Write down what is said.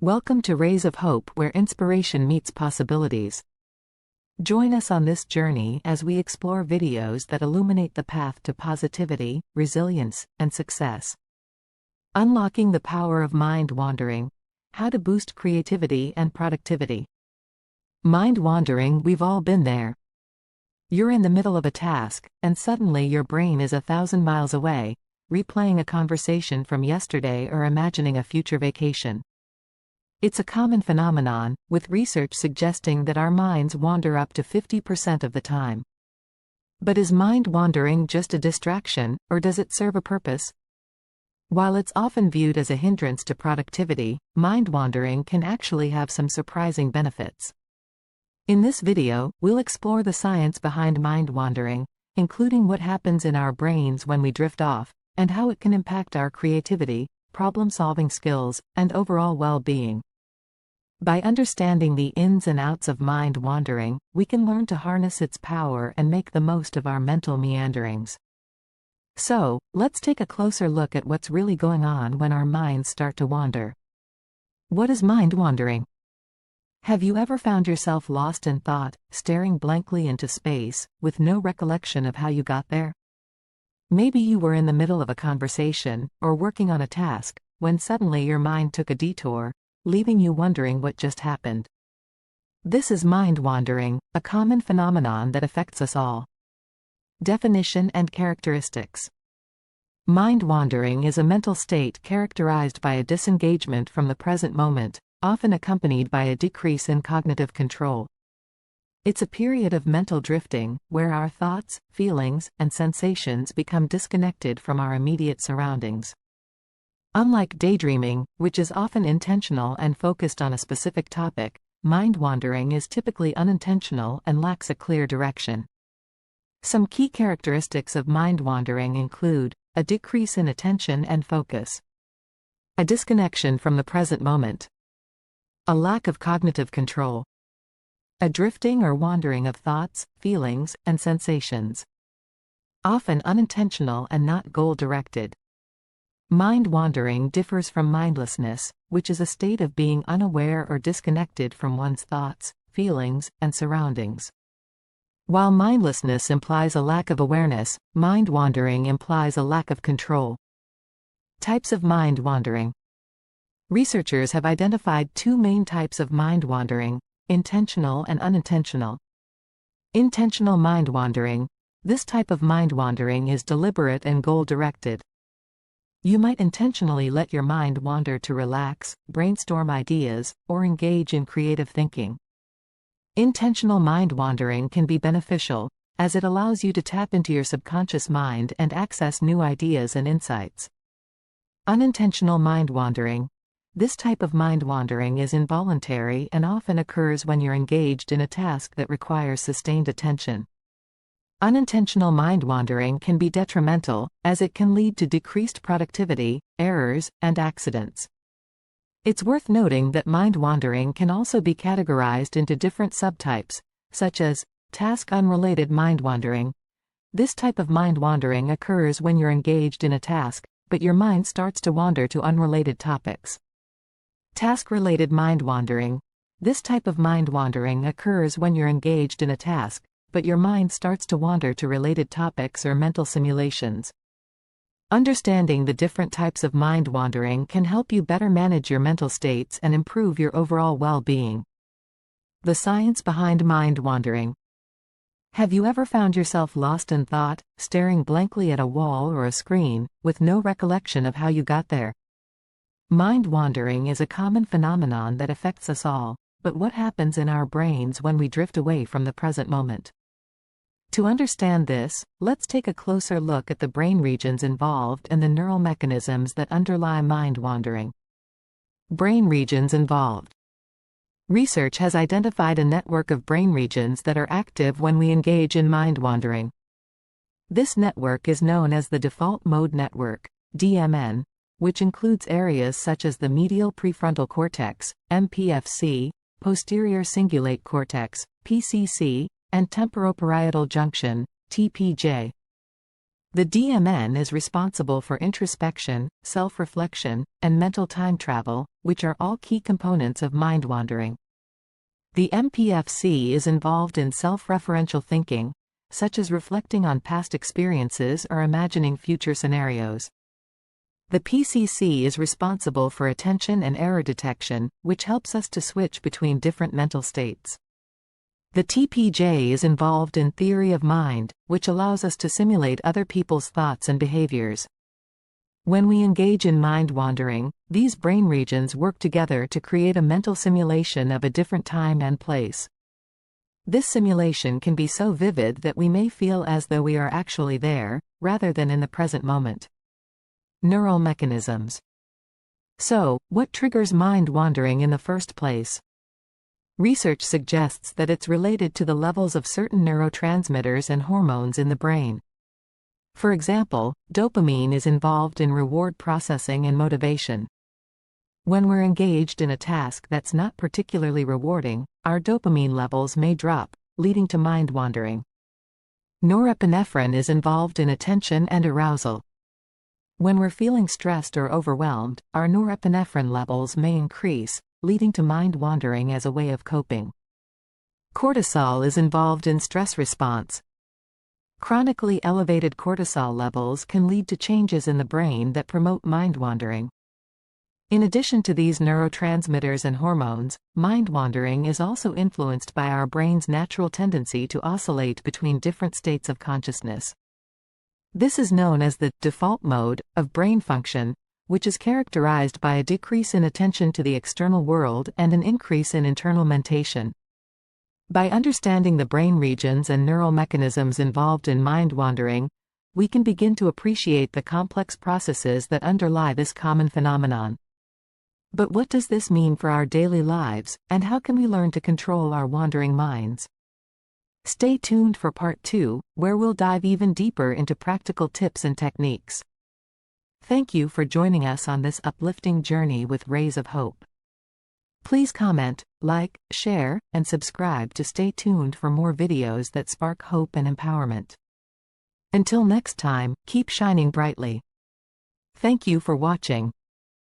Welcome to Rays of Hope, where inspiration meets possibilities. Join us on this journey as we explore videos that illuminate the path to positivity, resilience, and success. Unlocking the power of mind wandering. How to boost creativity and productivity. Mind wandering, we've all been there. You're in the middle of a task, and suddenly your brain is 1,000 miles away, replaying a conversation from yesterday or imagining a future vacation. It's a common phenomenon, with research suggesting that our minds wander up to 50% of the time. But is mind wandering just a distraction, or does it serve a purpose? While it's often viewed as a hindrance to productivity, mind wandering can actually have some surprising benefits. In this video, we'll explore the science behind mind wandering, including what happens in our brains when we drift off, and how it can impact our creativity, problem-solving skills, and overall well-being. By understanding the ins and outs of mind wandering, we can learn to harness its power and make the most of our mental meanderings. So, let's take a closer look at what's really going on when our minds start to wander. What is mind wandering? Have you ever found yourself lost in thought, staring blankly into space, with no recollection of how you got there? Maybe you were in the middle of a conversation, or working on a task, when suddenly your mind took a detour, leaving you wondering what just happened. This is mind wandering, a common phenomenon that affects us all. Definition and characteristics. Mind wandering is a mental state characterized by a disengagement from the present moment, often accompanied by a decrease in cognitive control. It's a period of mental drifting, where our thoughts, feelings, and sensations become disconnected from our immediate surroundings. Unlike daydreaming, which is often intentional and focused on a specific topic, mind wandering is typically unintentional and lacks a clear direction. Some key characteristics of mind wandering include a decrease in attention and focus, a disconnection from the present moment, a lack of cognitive control, a drifting or wandering of thoughts, feelings, and sensations, often unintentional and not goal-directed. Mind wandering differs from mindlessness, which is a state of being unaware or disconnected from one's thoughts, feelings, and surroundings. While mindlessness implies a lack of awareness, mind wandering implies a lack of control. Types of mind wandering. Researchers have identified two main types of mind wandering: intentional and unintentional. Intentional mind wandering. This type of mind wandering is deliberate and goal-directed. You might intentionally let your mind wander to relax, brainstorm ideas, or engage in creative thinking. Intentional mind wandering can be beneficial, as it allows you to tap into your subconscious mind and access new ideas and insights. Unintentional mind wandering. This type of mind wandering is involuntary and often occurs when you're engaged in a task that requires sustained attention. Unintentional mind wandering can be detrimental, as it can lead to decreased productivity, errors, and accidents. It's worth noting that mind wandering can also be categorized into different subtypes, such as task-unrelated mind wandering. This type of mind wandering occurs when you're engaged in a task, but your mind starts to wander to unrelated topics. Task-related mind wandering. This type of mind wandering occurs when you're engaged in a task, but your mind starts to wander to related topics or mental simulations. Understanding the different types of mind wandering can help you better manage your mental states and improve your overall well-being. The science behind mind wandering. Have you ever found yourself lost in thought, staring blankly at a wall or a screen, with no recollection of how you got there? Mind wandering is a common phenomenon that affects us all, but what happens in our brains when we drift away from the present moment? To understand this, let's take a closer look at the brain regions involved and the neural mechanisms that underlie mind wandering. Brain regions involved. Research has identified a network of brain regions that are active when we engage in mind wandering. This network is known as the default mode network, DMN, which includes areas such as the medial prefrontal cortex, MPFC, posterior cingulate cortex, PCC, and temporoparietal junction, TPJ. The DMN is responsible for introspection, self-reflection, and mental time travel, which are all key components of mind wandering. The MPFC is involved in self-referential thinking, such as reflecting on past experiences or imagining future scenarios. The PCC is responsible for attention and error detection, which helps us to switch between different mental states. The TPJ is involved in theory of mind, which allows us to simulate other people's thoughts and behaviors. When we engage in mind wandering, these brain regions work together to create a mental simulation of a different time and place. This simulation can be so vivid that we may feel as though we are actually there, rather than in the present moment. Neural mechanisms. So, what triggers mind wandering in the first place? Research suggests that it's related to the levels of certain neurotransmitters and hormones in the brain. For example, dopamine is involved in reward processing and motivation. When we're engaged in a task that's not particularly rewarding, our dopamine levels may drop, leading to mind wandering. Norepinephrine is involved in attention and arousal. When we're feeling stressed or overwhelmed, our norepinephrine levels may increase, leading to mind wandering as a way of coping. Cortisol is involved in stress response. Chronically elevated cortisol levels can lead to changes in the brain that promote mind wandering. In addition to these neurotransmitters and hormones, mind wandering is also influenced by our brain's natural tendency to oscillate between different states of consciousness. This is known as the default mode of brain function, which is characterized by a decrease in attention to the external world and an increase in internal mentation. By understanding the brain regions and neural mechanisms involved in mind wandering, we can begin to appreciate the complex processes that underlie this common phenomenon. But what does this mean for our daily lives, and how can we learn to control our wandering minds? Stay tuned for Part 2, where we'll dive even deeper into practical tips and techniques. Thank you for joining us on this uplifting journey with Rays of Hope. Please comment, like, share, and subscribe to stay tuned for more videos that spark hope and empowerment. Until next time, keep shining brightly. Thank you for watching.